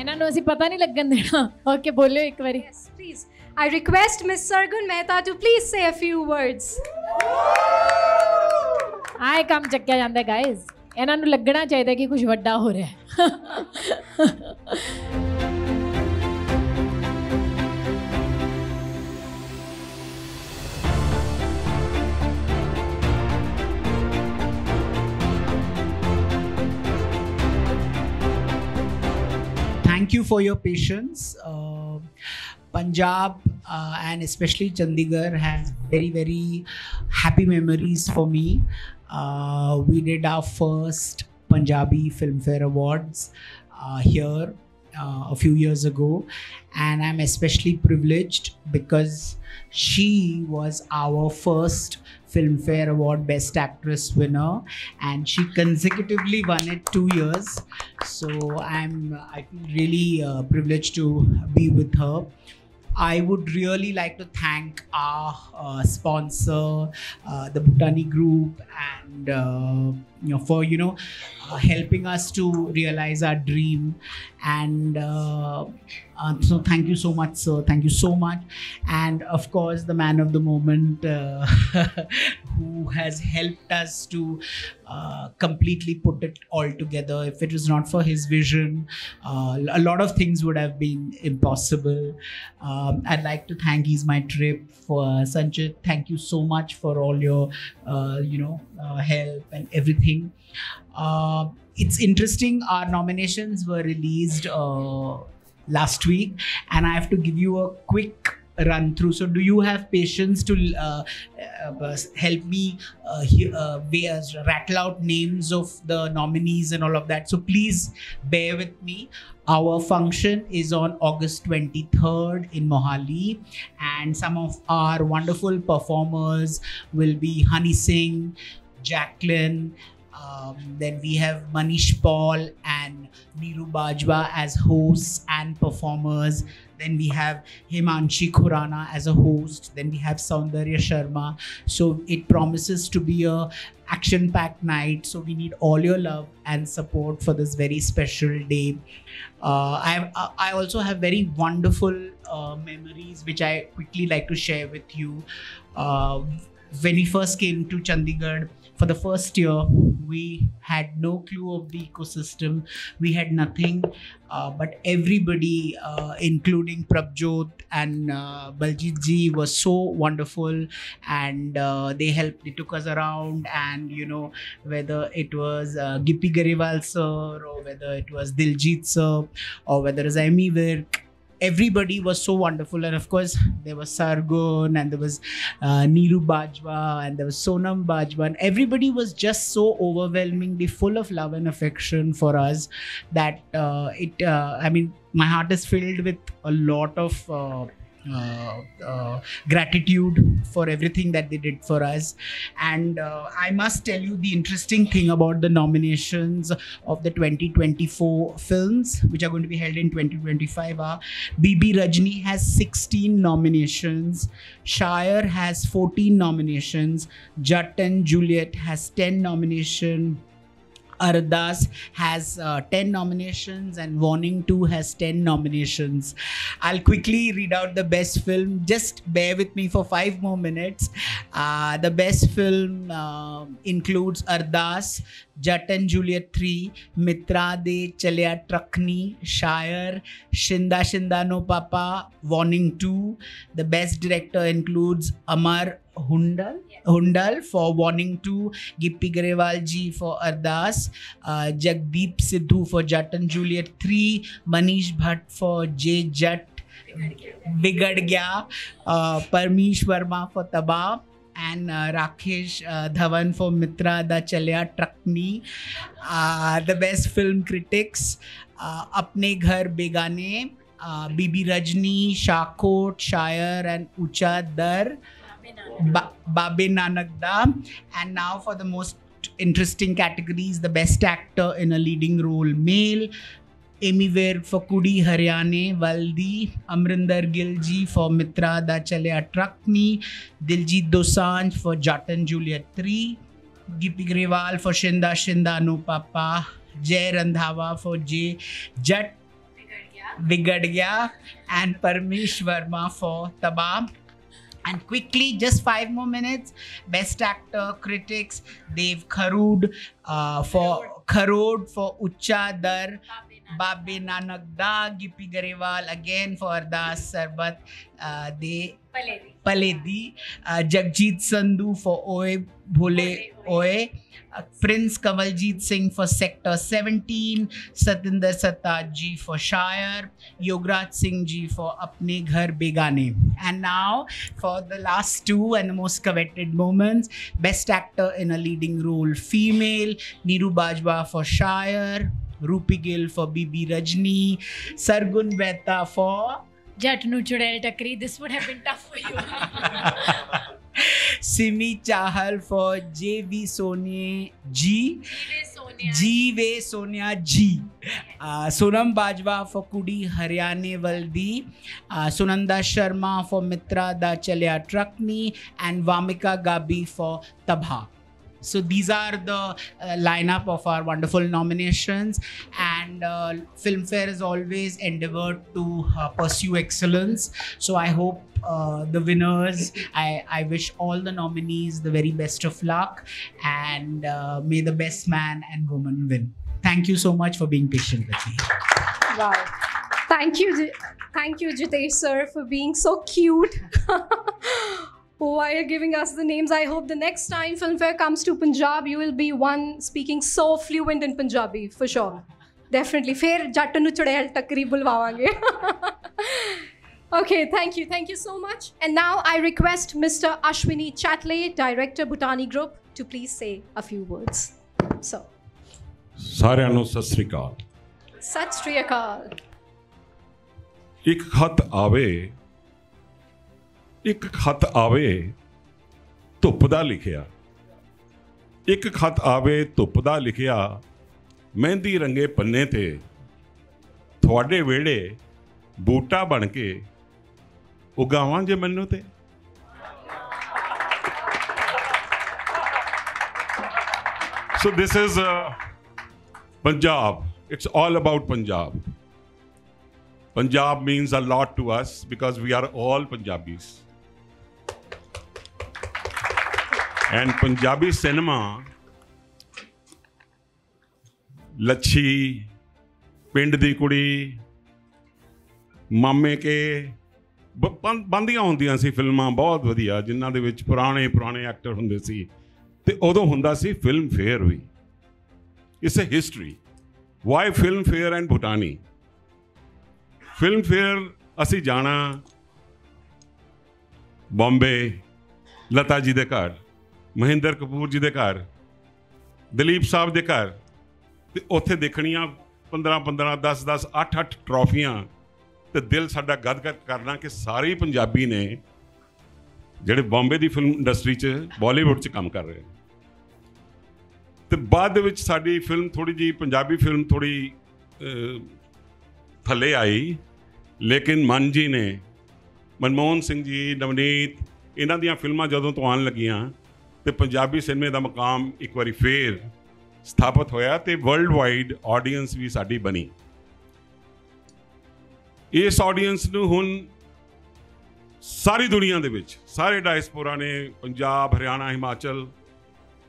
ਇਹਨਾਂ ਨੂੰ ਅਸੀਂ ਪਤਾ ਨਹੀਂ ਲੱਗਣ ਦੇਣਾ। ਓਕੇ ਬੋਲਿਓ ਇੱਕ ਵਾਰੀ। Yes, please. I request Miss Sargun Mehta to please say a few words. ਆਏ ਕੰਮ ਚੱਕਿਆ ਜਾਂਦਾ ਗਾਇਜ਼, ਇਹਨਾਂ ਨੂੰ ਲੱਗਣਾ ਚਾਹੀਦਾ ਕਿ ਕੁਝ ਵੱਡਾ ਹੋ ਰਿਹਾ ਹੈ। Thank you for your patience. Punjab and especially Chandigarh has very, very happy memories for me. We did our first Punjabi Filmfare Awards here a few years ago, and I'm especially privileged because she was our first Filmfare Award Best Actress winner, and she consecutively won it 2 years. So I feel really privileged to be with her. I would really like to thank our sponsor, the Bhutani Group, and for helping us to realize our dream. And so thank you so much, sir. Thank you so much. And of course, the man of the moment who has helped us to completely put it all together. If it was not for his vision, a lot of things would have been impossible. I'd like to thank He's My Trip for Sanchit. Thank you so much for all your help and everything. It's interesting, our nominations were released last week, and I have to give you a quick run through. So do you have patience to help me rattle out names of the nominees and all of that? So please bear with me. Our function is on August 23rd in Mohali, and some of our wonderful performers will be Honey Singh, Jacqueline, then we have Manish Paul and Neeru Bajwa as hosts and performers. Then we have Himanshi Khurana as a host. Then we have Saundarya Sharma. So it promises to be a action-packed night. So we need all your love and support for this very special day. I also have very wonderful memories which I quickly like to share with you. When we first came to Chandigarh, for the first year, we had no clue of the ecosystem. We had nothing, but everybody, including Prabjot and Baljit ji, was so wonderful, and they took us around, and whether it was Gippy Garewal sir, or whether it was Diljit sir, or whether it was Amy Virk, everybody was so wonderful. And of course there was Sargun, and there was Neeru Bajwa, and there was Sonam Bajwa, and everybody was just so overwhelmingly full of love and affection for us that my heart is filled with a lot of gratitude for everything that they did for us. And I must tell you the interesting thing about the nominations of the 2024 films, which are going to be held in 2025, are BB Rajni has 16 nominations, Shire has 14 nominations, Jatt and Juliet has 10 nominations, Ardas has 10 nominations, and Warning 2 has 10 nominations. I'll quickly read out the best film. Just bear with me for 5 more minutes. The best film includes Ardas, Jatt and Juliet 3, Mitra De Chalya Truckni, Shire, Shinda Shinda No Papa, Warning 2. The best director includes Amar Hundal for Warning 2, Gippy Garewal ji for Ardas, Jagdeep Sidhu for Jatt and Juliet 3, Manish Bhatt for J Jatt Bigad Gya, Parmesh Verma for Tabaa, and Rakesh Dhawan for Mitra Da Chalya Truckni. The best film critics, Apne Ghar Begane, BB Rajni, Shakot, Shire, and Ucha Dar, Babe Nanak Da. And now for the most interesting categories, the best actor in a leading role male, Amy Virk for Kudi Haryane Waldi, Amrinder Gill ji for Mitra Da Chalya Truckni, Diljit Dosanjh for Jatt and Juliet 3, Gippy Garewal for Shinda Shinda No Papa, Jay Randhawa for J Jatt Bigad Gaya, and Parmesh Verma for Tabaa. And quickly, just 5 more minutes. Best Actor critics: Dev Kharod for Ucha Dar, Babe Nanak Da, Gippy Garewal again for Ardas Sarbat De Paledi, Jagjit Sandhu for Oye Bhole Oye, Prince Kanwaljit Singh for Sector 17, Satinder Sartaaj ji for Shire, Yogaraj Singh ji for Apne Ghar Begane. And now for the last 2 and the most coveted moments: Best Actor in a Leading Role Female, Neeru Bajwa for Shire, Rupi Gill for Bibi Rajni, Sargun Mehta for Jatt Nu Chudail Takri. This would have been tough for you. Simi Chahal for J.V. Sonia G. G.V. Sonia G. Sonam Bajwa for Kudi Haryane Waldi. Sunanda Sharma for Mitra Da Chalya Trakni. And Vamika Gabi for Tabha. So these are the lineup of our wonderful nominations, and Filmfare has always endeavored to pursue excellence. So I hope the winners, I wish all the nominees the very best of luck, and may the best man and woman win. Thank you so much for being patient with me. Wow. Thank you, Jitesh sir, for being so cute. While giving us the names. I hope the next time Filmfare comes to Punjab, you will be one speaking so fluent in Punjabi, for sure. Definitely. Fir Jatt Nu Chudail Takri bulwawange. Okay, thank you. Thank you so much. And now I request Mr. Ashwini Chatley, Director, Bhutani Group, to please say a few words. So. ਸਾਰਿਆਂ ਨੂੰ ਸਤਿ ਸ੍ਰੀ ਅਕਾਲ। ਸਤਿ ਸ੍ਰੀ ਅਕਾਲ। ਇੱਕ ਖਤ ਆਵੇ ਧੁੱਪ ਦਾ ਲਿਖਿਆ, ਇੱਕ ਖਤ ਆਵੇ ਧੁੱਪ ਦਾ ਲਿਖਿਆ, ਮਹਿੰਦੀ ਰੰਗੇ ਪੰਨੇ ਤੇ ਤੁਹਾਡੇ ਵਿਹੜੇ ਬੂਟਾ ਬਣ ਕੇ ਉਗਾਵਾਂ ਜੇ ਮੈਨੂੰ ਤੇ। So this is Punjab. It's all about Punjab. Punjab means a lot to us because we are all Punjabis. And Punjabi cinema, Lachhi, ਪਿੰਡ ਦੀ ਕੁੜੀ, ਮਾਮੇ ਕੇ ਬੰਦੀਆਂ ਹੁੰਦੀਆਂ ਸੀ ਫਿਲਮਾਂ ਬਹੁਤ ਵਧੀਆ, ਜਿਨ੍ਹਾਂ ਦੇ ਵਿੱਚ ਪੁਰਾਣੇ ਐਕਟਰ ਹੁੰਦੇ ਸੀ, ਤੇ ਉਦੋਂ ਹੁੰਦਾ ਸੀ ਫਿਲਮ ਫੇਅਰ ਵੀ। It's a history. Why Filmfare and Bhutani? Filmfare ਅਸੀਂ ਜਾਣਾ ਬੰਬੇ, ਲਤਾ ਜੀ ਦੇ ਘਰ, ਮਹਿੰਦਰ ਕਪੂਰ ਜੀ ਦੇ ਘਰ, ਦਲੀਪ ਸਾਹਿਬ ਦੇ ਘਰ, ਤੇ ਉੱਥੇ ਦੇਖਣੀਆਂ 15-15, 10-10, 8-8 ਟਰੋਫੀਆਂ, ਤੇ ਦਿਲ ਸਾਡਾ ਗਦ-ਗਦ ਕਰਨਾ ਕਿ ਸਾਰੇ ਪੰਜਾਬੀ ਨੇ ਜਿਹੜੇ ਬੰਬੇ ਦੀ ਫਿਲਮ ਇੰਡਸਟਰੀ 'ਚ, ਬਾਲੀਵੁੱਡ 'ਚ ਕੰਮ ਕਰ ਰਹੇ। ਤੇ ਬਾਅਦ ਦੇ ਵਿੱਚ ਸਾਡੀ ਫਿਲਮ ਥੋੜ੍ਹੀ ਜਿਹੀ, ਪੰਜਾਬੀ ਫਿਲਮ ਥੋੜ੍ਹੀ ਥੱਲੇ ਆਈ, ਲੇਕਿਨ ਮਨ ਜੀ ਨੇ, ਮਨਮੋਹਨ ਸਿੰਘ ਜੀ, ਨਵਨੀਤ, ਇਹਨਾਂ ਦੀਆਂ ਫਿਲਮਾਂ ਜਦੋਂ ਤੋਂ ਆਉਣ ਲੱਗੀਆਂ ਤੇ ਪੰਜਾਬੀ ਸਿਨੇਮੇ ਦਾ ਮਕਾਮ ਇੱਕ ਵਾਰੀ ਫੇਰ ਸਥਾਪਿਤ ਹੋਇਆ ਤੇ ਵਰਲਡ ਵਾਈਡ ਆਡੀਅנס ਵੀ ਸਾਡੀ ਬਣੀ। ਇਸ ਆਡੀਅנס ਨੂੰ ਹੁਣ ਸਾਰੀ ਦੁਨੀਆ ਦੇ ਵਿੱਚ, ਸਾਰੇ ਡਾਇਸਪੋਰਾ ਨੇ, ਪੰਜਾਬ, ਹਰਿਆਣਾ, ਹਿਮਾਚਲ,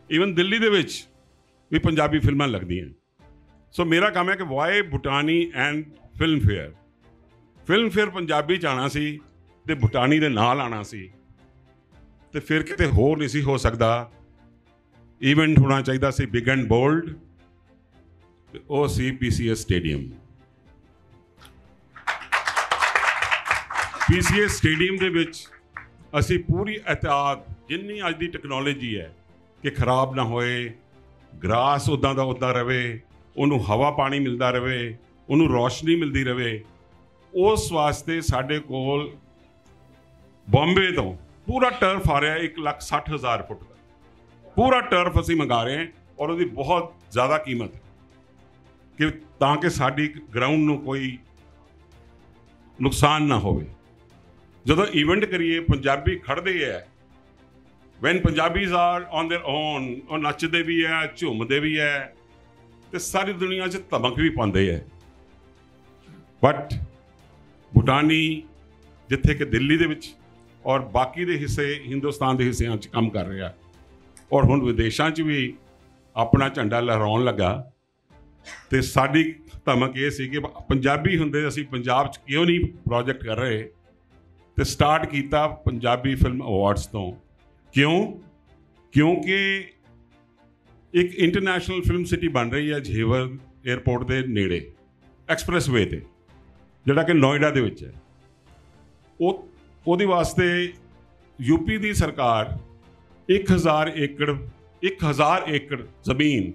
ਈਵਨ ਦਿੱਲੀ ਦੇ ਵਿੱਚ ਵੀ ਪੰਜਾਬੀ ਫਿਲਮਾਂ ਲੱਗਦੀਆਂ। ਸੋ ਮੇਰਾ ਕੰਮ ਹੈ ਕਿ why Bhutani and Filmfare. Filmfare Punjabi 'ਚ ਆਉਣਾ ਸੀ ਤੇ ਭੂਟਾਨੀ ਦੇ ਨਾਲ ਆਉਣਾ ਸੀ, ਤੇ ਫਿਰ ਕਿਤੇ ਹੋਰ ਨਹੀਂ ਸੀ ਹੋ ਸਕਦਾ। ਇਵੈਂਟ ਹੋਣਾ ਚਾਹੀਦਾ ਸੀ ਬਿਗ ਐਂਡ ਬੋਲਡ, ਤੇ ਉਹ ਸੀ PCS ਸਟੇਡੀਅਮ। PCS ਸਟੇਡੀਅਮ ਦੇ ਵਿੱਚ ਅਸੀਂ ਪੂਰੀ ਇਹਤਿਆਤ, ਜਿੰਨੀ ਅੱਜ ਦੀ ਟੈਕਨੋਲੋਜੀ ਹੈ ਕਿ ਖਰਾਬ ਨਾ ਹੋਏ, ਗਰਾਸ ਉੱਦਾਂ ਦਾ ਉੱਦਾਂ ਰਹੇ, ਉਹਨੂੰ ਹਵਾ ਪਾਣੀ ਮਿਲਦਾ ਰਹੇ, ਉਹਨੂੰ ਰੌਸ਼ਨੀ ਮਿਲਦੀ ਰਹੇ, ਉਸ ਵਾਸਤੇ ਸਾਡੇ ਕੋਲ ਬੰਬੇ ਤੋਂ ਪੂਰਾ ਟਰਫ ਆ ਰਿਹਾ 1,60,000 ਫੁੱਟ ਦਾ ਪੂਰਾ ਟਰਫ ਅਸੀਂ ਮੰਗਾ ਰਹੇ ਹਾਂ, ਔਰ ਉਹਦੀ ਬਹੁਤ ਜ਼ਿਆਦਾ ਕੀਮਤ ਹੈ ਕਿ ਤਾਂ ਕਿ ਸਾਡੀ ਗਰਾਊਂਡ ਨੂੰ ਕੋਈ ਨੁਕਸਾਨ ਨਾ ਹੋਵੇ। ਜਦੋਂ ਇਵੈਂਟ ਕਰੀਏ ਪੰਜਾਬੀ ਖੜ੍ਹਦੇ ਹੈ, when Punjabis are on their own, ਉਹ ਨੱਚਦੇ ਵੀ ਹੈ, ਝੂਮਦੇ ਵੀ ਹੈ, ਤੇ ਸਾਰੀ ਦੁਨੀਆ 'ਚ ਧਮਕ ਵੀ ਪਾਉਂਦੇ ਹੈ। ਬਟ ਭੂਟਾਨੀ ਜਿੱਥੇ ਕਿ ਦਿੱਲੀ ਦੇ ਵਿੱਚ ਔਰ ਬਾਕੀ ਦੇ ਹਿੱਸੇ ਹਿੰਦੁਸਤਾਨ ਦੇ ਹਿੱਸਿਆਂ 'ਚ ਕੰਮ ਕਰ ਰਿਹਾ ਔਰ ਹੁਣ ਵਿਦੇਸ਼ਾਂ 'ਚ ਵੀ ਆਪਣਾ ਝੰਡਾ ਲਹਿਰਾਉਣ ਲੱਗਾ। ਤੇ ਸਾਡੀ ਧਮਕ ਇਹ ਸੀ ਕਿ ਪੰਜਾਬੀ ਹੁੰਦੇ ਅਸੀਂ ਪੰਜਾਬ 'ਚ ਕਿਉਂ ਨਹੀਂ ਪ੍ਰੋਜੈਕਟ ਕਰ ਰਹੇ, ਤੇ ਸਟਾਰਟ ਕੀਤਾ ਪੰਜਾਬੀ ਫਿਲਮ ਅਵਾਰਡਸ ਤੋਂ। ਕਿਉਂਕਿ ਇੱਕ ਇੰਟਰਨੈਸ਼ਨਲ ਫਿਲਮ ਸਿਟੀ ਬਣ ਰਹੀ ਹੈ ਝੇਵਰ ਏਅਰਪੋਰਟ ਦੇ ਨੇੜੇ, ਐਕਸਪ੍ਰੈਸਵੇ ਤੇ, ਜਿਹੜਾ ਕਿ ਨੋਇਡਾ ਦੇ ਵਿੱਚ ਹੈ। ਉਹਦੇ ਵਾਸਤੇ ਯੂਪੀ ਦੀ ਸਰਕਾਰ 1000 ਏਕੜ ਜ਼ਮੀਨ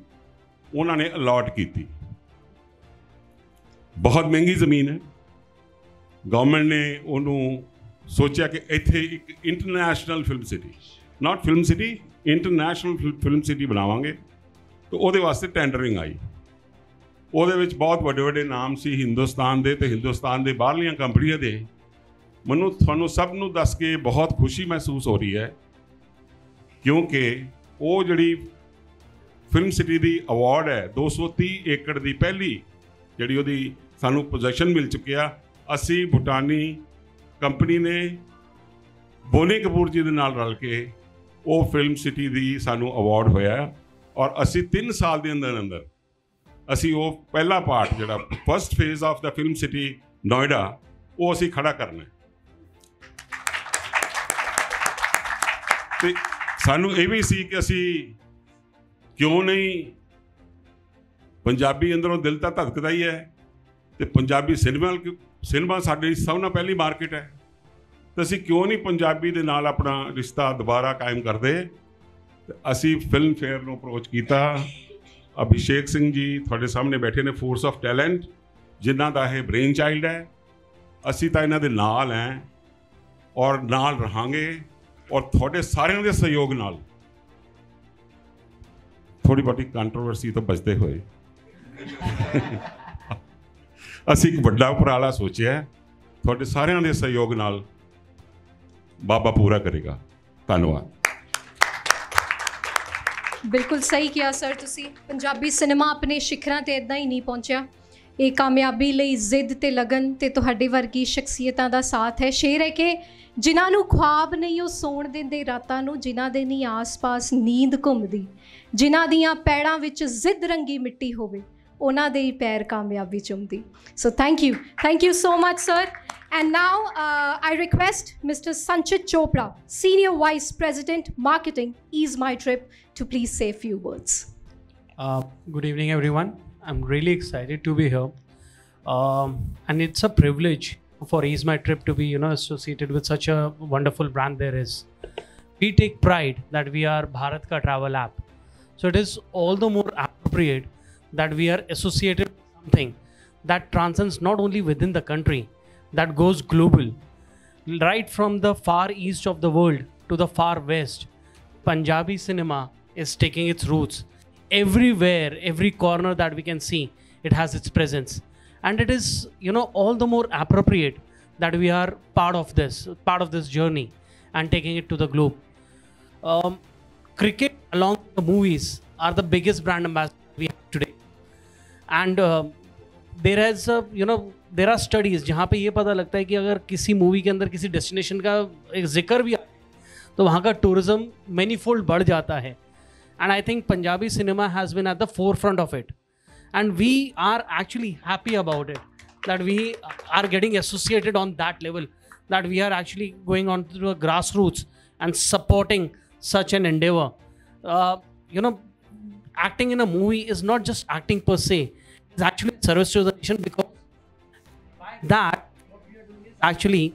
ਉਹਨਾਂ ਨੇ ਅਲਾਟ ਕੀਤੀ। ਬਹੁਤ ਮਹਿੰਗੀ ਜ਼ਮੀਨ ਹੈ। ਗਵਰਨਮੈਂਟ ਨੇ ਉਹਨੂੰ ਸੋਚਿਆ ਕਿ ਇੱਥੇ ਇੱਕ international film city, not film city, international film city ਬਣਾਵਾਂਗੇ। ਤੇ ਉਹਦੇ ਵਾਸਤੇ ਟੈਂਡਰਿੰਗ ਆਈ। ਉਹਦੇ ਵਿੱਚ ਬਹੁਤ ਵੱਡੇ ਵੱਡੇ ਨਾਮ ਸੀ ਹਿੰਦੁਸਤਾਨ ਦੇ ਤੇ ਹਿੰਦੁਸਤਾਨ ਦੇ ਬਾਹਰਲੀਆਂ ਕੰਪਨੀਆਂ ਦੇ। ਮੈਨੂੰ ਤੁਹਾਨੂੰ ਸਭ ਨੂੰ ਦੱਸ ਕੇ ਬਹੁਤ ਖੁਸ਼ੀ ਮਹਿਸੂਸ ਹੋ ਰਹੀ ਹੈ, ਕਿਉਂਕਿ ਉਹ ਜਿਹੜੀ ਫਿਲਮ ਸਿਟੀ ਦੀ ਅਵਾਰਡ ਹੈ 230 ਏਕੜ ਦੀ ਪਹਿਲੀ ਜਿਹੜੀ ਉਹਦੀ ਸਾਨੂੰ ਪੋਜੈਸ਼ਨ ਮਿਲ ਚੁੱਕਿਆ। ਅਸੀਂ ਭੂਟਾਨੀ ਕੰਪਨੀ ਨੇ ਬੋਨੀ ਕਪੂਰ ਜੀ ਦੇ ਨਾਲ ਰਲ ਕੇ ਉਹ ਫਿਲਮ ਸਿਟੀ ਦੀ ਸਾਨੂੰ ਅਵਾਰਡ ਹੋਇਆ ਔਰ ਅਸੀਂ 3 ਸਾਲ ਦੇ ਅੰਦਰ ਅੰਦਰ ਅਸੀਂ ਉਹ ਪਹਿਲਾ ਪਾਰਟ ਜਿਹੜਾ first phase of the film city Noida ਉਹ ਅਸੀਂ ਖੜਾ ਕਰਨਾ। ਤੇ ਸਾਨੂੰ ਇਹ ਵੀ ਸੀ ਕਿ ਅਸੀਂ ਕਿਉਂ ਨਹੀਂ, ਪੰਜਾਬੀ ਅੰਦਰੋਂ ਦਿਲ ਤਾਂ ਧੜਕਦਾ ਹੀ ਹੈ ਤੇ ਪੰਜਾਬੀ ਸਿਨੇਮਾ ਸਾਡੀ ਸਭ ਨਾਲ ਪਹਿਲੀ ਮਾਰਕੀਟ ਹੈ, ਤੇ ਅਸੀਂ ਕਿਉਂ ਨਹੀਂ ਪੰਜਾਬੀ ਦੇ ਨਾਲ ਆਪਣਾ ਰਿਸ਼ਤਾ ਦੁਬਾਰਾ ਕਾਇਮ ਕਰਦੇ। ਤੇ ਅਸੀਂ ਫਿਲਮ ਫੇਅਰ ਨੂੰ ਅਪਰੋਚ ਕੀਤਾ। ਅਭਿਸ਼ੇਕ ਸਿੰਘ ਜੀ ਤੁਹਾਡੇ ਸਾਹਮਣੇ ਬੈਠੇ ਨੇ, ਫੋਰਸ ਆਫ ਟੈਲੈਂਟ, ਜਿਨ੍ਹਾਂ ਦਾ ਇਹ ਬ੍ਰੇਨ ਚਾਈਲਡ ਹੈ। ਅਸੀਂ ਤਾਂ ਇਹਨਾਂ ਦੇ ਨਾਲ ਹੈ ਔਰ ਨਾਲ ਰਹਾਂਗੇ ਔਰ ਤੁਹਾਡੇ ਸਾਰਿਆਂ ਦੇ ਸਹਿਯੋਗ ਨਾਲ ਥੋੜ੍ਹੀ ਬਹੁਤੀ ਕੰਟਰੋਵਰਸੀ ਤੋਂ ਬਚਦੇ ਹੋਏ ਅਸੀਂ ਇੱਕ ਵੱਡਾ ਉਪਰਾਲਾ ਸੋਚਿਆ। ਤੁਹਾਡੇ ਸਾਰਿਆਂ ਦੇ ਸਹਿਯੋਗ ਨਾਲ ਬਾਬਾ ਪੂਰਾ ਕਰੇਗਾ। ਧੰਨਵਾਦ। ਬਿਲਕੁਲ ਸਹੀ ਕਿਹਾ ਸਰ ਤੁਸੀਂ। ਪੰਜਾਬੀ ਸਿਨੇਮਾ ਆਪਣੇ ਸਿਖਰਾਂ ਤੇ ਇਦਾਂ ਹੀ ਨਹੀਂ ਪਹੁੰਚਿਆ। ਇਹ ਕਾਮਯਾਬੀ ਲਈ ਜ਼ਿੱਦ ਤੇ ਲਗਨ ਤੇ ਤੁਹਾਡੇ ਵਰਗੀ ਸ਼ਖਸੀਅਤਾਂ ਦਾ ਸਾਥ ਹੈ। ਸ਼ੇਰ ਹੈ ਕਿ ਜਿਨ੍ਹਾਂ ਨੂੰ ख्वाब ਨਹੀਂ ਉਹ ਸੌਣ ਦਿੰਦੇ ਰਾਤਾਂ ਨੂੰ, ਜਿਨ੍ਹਾਂ ਦੇ ਨਹੀਂ ਆਸ-ਪਾਸ ਨੀਂਦ ਘੁੰਮਦੀ, ਜਿਨ੍ਹਾਂ ਦੀਆਂ ਪੈੜਾਂ ਵਿੱਚ ਜ਼ਿੱਦ ਰੰਗੀ ਮਿੱਟੀ ਹੋਵੇ, ਉਹਨਾਂ ਦੇ ਹੀ ਪੈਰ ਕਾਮਯਾਬੀ ਚੁੰਮਦੀ। So thank you so much sir. And now I request Mr. Sanchit Chopra, Senior Vice President Marketing, Ease My Trip, to please say a few words. Good evening, everyone. I'm really excited to be here. And it's a privilege for Ease My Trip to be, associated with such a wonderful brand there is. We take pride that we are Bharat Ka travel app. So it is all the more appropriate that we are associated with something that transcends not only within the country, that goes global. Right from the far east of the world to the far west, Punjabi cinema is taking its roots. Everywhere, every corner that we can see, it has its presence. And it is, all the more appropriate that we are part of this journey and taking it to the globe. Cricket, along with the movies, are the biggest brand ambassadors we have today. And there are studies जहाँ पे ये पता लगता है कि अगर किसी movie के अंदर किसी डेस्टिनेशन का एक जिक्र भी तो वहाँ का टूरिज्म मैनीफोल्ड बढ़ जाता है। And I think Punjabi cinema has been at the fore front of it, and we are actually happy about it that we are getting associated on that level, that we are actually going on to the grassroots and supporting such an endeavor. Acting in a movie is not just acting per se, it's actually service to the nation, because by that what we are doing is actually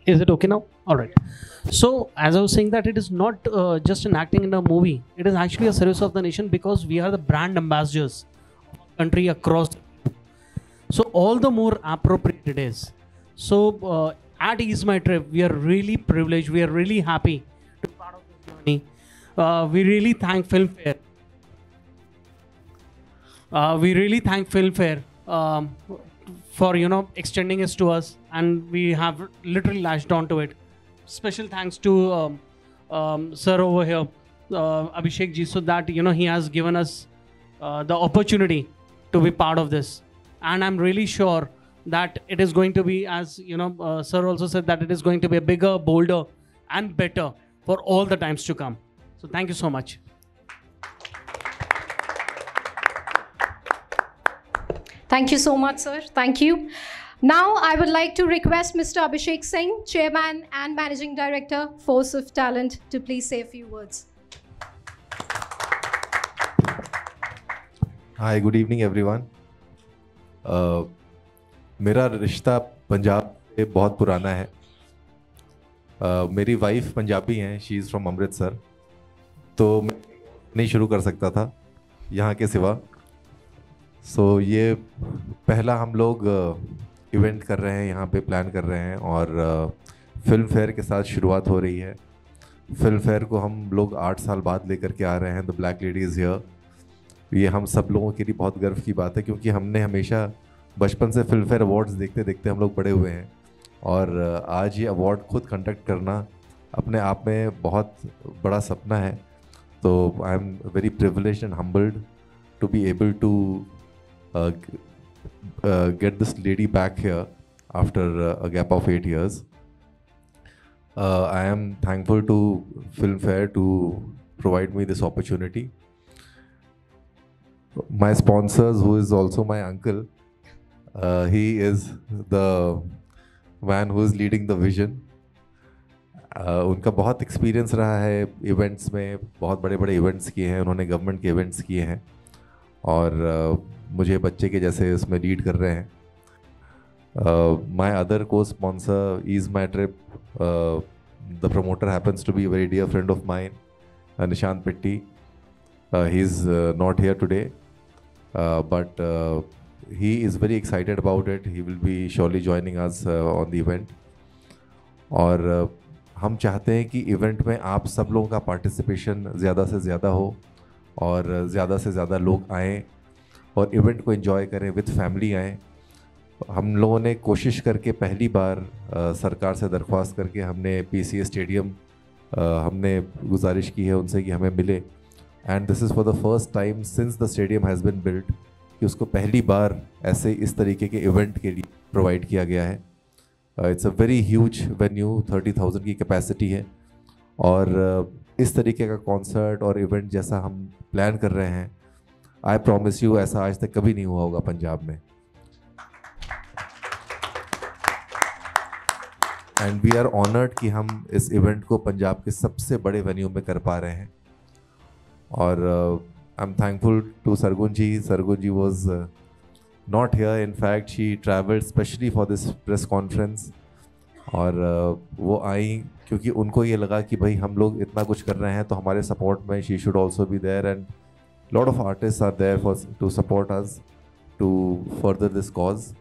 is it okay now? All right. So as I was saying, that it is not just an acting in a movie, it is actually a service of the nation, because we are the brand ambassadors of the country across the globe. So all the more appropriate it is. So at Ease My Trip, we are really privileged, we are really happy to be part of this journey. We really thank Filmfare. For extending this to us, and we have literally latched on to it. Special thanks to sir over here Abhishek ji, so that he has given us the opportunity to be part of this, and I'm really sure that it is going to be, as sir also said, that it is going to be a bigger, bolder, and better for all the times to come. So thank you so much. Thank you so much, sir. Thank you. Now, I would like to request Mr. Abhishek Singh, Chairman and Managing Director, Force of Talent, to please say a few words. Hi, good evening everyone. मेरा रिश्ता पंजाब से बहुत पुराना है. मेरी wife Punjabi हैं, she is from Amritsar, तो मैं नहीं शुरू कर सकता था यहाँ के सिवा. सो ये पहला हम लोग इवेंट कर रहे हैं, यहाँ पे प्लान कर रहे हैं, और फिल्म फेयर के साथ शुरुआत हो रही है. फिल्म फेयर को हम लोग 8 साल बाद लेकर के आ रहे हैं. The black lady is here. ये हम सब लोगों के लिए बहुत गर्व की बात है, क्योंकि हमने हमेशा बचपन से फिल्म फेयर अवार्ड्स देखते देखते हम लोग बड़े हुए हैं, और आज ये अवार्ड खुद कंडक्ट करना अपने आप में बहुत बड़ा सपना है. तो I am very privileged and humbled to be able to get this lady back here after a gap of 8 years. I am thankful to Filmfare to provide me this opportunity. My sponsors, who is also my uncle, he is the man who is leading the vision. उनका बहुत experience रहा है events में, बहुत बड़े बड़े events किए हैं उन्होंने, गवर्नमेंट के इवेंट्स किए हैं, और मुझे बच्चे के जैसे उसमें लीड कर रहे हैं. My other cosponsor is my trip. The promoter happens to be a very dear friend of mine, Nishant Pitti. He is not here today, but he is very excited about it. He will be surely joining us on the event. और हम चाहते हैं कि event में आप सब लोगों का पार्टिसिपेशन ज़्यादा से ज़्यादा हो, और ज़्यादा से ज़्यादा लोग आएँ और इवेंट को एंजॉय करें, विद फैमिली आएँ. हम लोगों ने कोशिश करके पहली बार सरकार से दरख्वास्त करके हमने PCA स्टेडियम हमने गुजारिश की है उनसे कि हमें मिले. And this is for the first time since the stadium has been built कि उसको पहली बार ऐसे इस तरीके के इवेंट के लिए प्रोवाइड किया गया है. It's a very huge venue, 30,000 की कैपेसिटी है, और इस तरीके का कॉन्सर्ट और इवेंट जैसा हम प्लान कर रहे हैं, आई प्रॉमिस यू ऐसा आज तक कभी नहीं हुआ होगा पंजाब में. एंड वी आर ऑनर्ड कि हम इस इवेंट को पंजाब के सबसे बड़े वेन्यू में कर पा रहे हैं. और I'm thankful to Sargun ji. Sargun ji was not here. In fact, she traveled specially for this press conference. और वो आई क्योंकि उनको ये लगा कि भाई हम लोग इतना कुछ कर रहे हैं तो हमारे सपोर्ट में she should also be there, and lot of artists are there to support us to further this cause.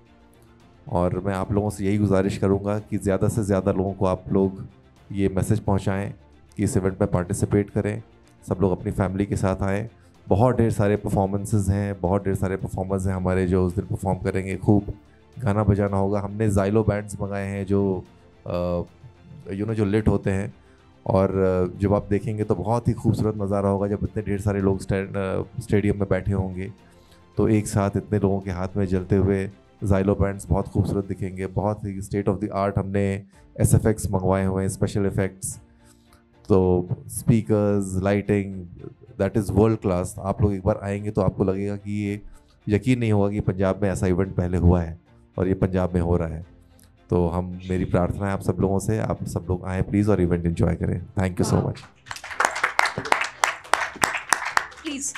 और मैं आप लोगों से यही गुजारिश करूँगा कि ज़्यादा से ज़्यादा लोगों को आप लोग ये मैसेज पहुँचाएँ कि इस इवेंट में पार्टिसिपेट करें, सब लोग अपनी फैमिली के साथ आएँ. बहुत ढेर सारे परफॉर्मेंसेस हैं, बहुत ढेर सारे परफॉर्मर्स हैं हमारे जो उस दिन परफॉर्म करेंगे. खूब गाना बजाना होगा. हमने ज़ाइलो बैंड्स मंगाए हैं जो जो लिट होते हैं, और जब आप देखेंगे तो बहुत ही खूबसूरत नज़ारा होगा जब इतने ढेर सारे लोग स्टेडियम में बैठे होंगे, तो एक साथ इतने लोगों के हाथ में जलते हुए ज़ाइलो बैंड्स बहुत खूबसूरत दिखेंगे. बहुत ही स्टेट ऑफ द आर्ट हमने SFX मंगवाए हुए हैं, स्पेशल इफ़ेक्ट्स, तो speakers, lighting, that is world class. आप लोग एक बार आएंगे तो आपको लगेगा कि ये यकीन नहीं होगा कि पंजाब में ऐसा इवेंट पहले हुआ है और ये पंजाब में हो रहा है. तो मेरी प्रार्थना है आप सब लोगों से, आप सब लोग आएँ प्लीज़ और इवेंट एंजॉय करें. Thank you so much. Please.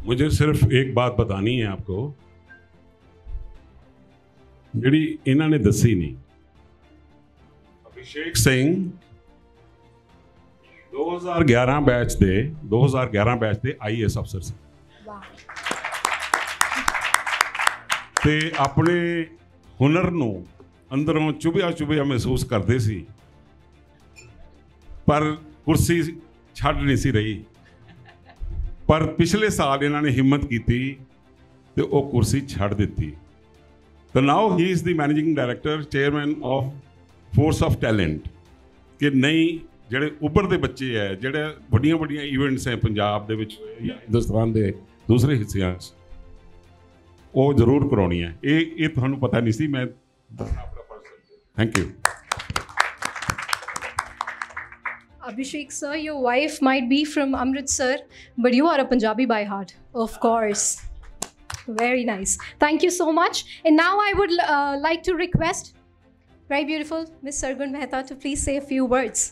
मुझे सिर्फ एक बात बतानी है आपको, ਜਿਹੜੀ ਇਹਨਾਂ ਨੇ ਦੱਸੀ ਨਹੀਂ. ਅਭਿਸ਼ੇਕ ਸਿੰਘ 2011 ਬੈਚ ਦੇ IAS ਅਫਸਰ ਸੀ. ਤੇ ਆਪਣੇ ਹੁਨਰ ਨੂੰ ਅੰਦਰੋਂ ਚੁਭਿਆ ਮਹਿਸੂਸ ਕਰਦੇ ਸੀ, ਪਰ ਕੁਰਸੀ ਛੱਡ ਨਹੀਂ ਸੀ ਰਹੀ. ਪਰ ਪਿਛਲੇ ਸਾਲ ਇਹਨਾਂ ਨੇ ਹਿੰਮਤ ਕੀਤੀ ਤੇ ਉਹ ਕੁਰਸੀ ਛੱਡ ਦਿੱਤੀ. So now he is the managing director, chairman of Force of Talent. कि नई ਜਿਹੜੇ ਉੱਭਰਦੇ ਬੱਚੇ ਹੈ, ਜਿਹੜੇ ਵੱਡੀਆਂ ਵੱਡੀਆਂ ਇਵੈਂਟਸ ਹੈ ਪੰਜਾਬ ਦੇ ਵਿੱਚ ਜਾਂ ਹਿੰਦੁਸਤਾਨ ਦੇ ਦੂਸਰੇ ਹਿੱਸਿਆਂ 'ਚ, ਉਹ ਜ਼ਰੂਰ ਕਰਾਉਣੀ ਹੈ। ਇਹ ਤੁਹਾਨੂੰ ਪਤਾ ਨਹੀਂ ਸੀ, ਮੈਂ ਦੱਸਣਾ ਆਪਣਾ person. Thank you. Abhishek sir, your wife might be from Amritsar, but you are a Punjabi by heart, of course. Very nice. Thank you so much. And now I would like to request very beautiful Miss Sargun Mehta to please say a few words.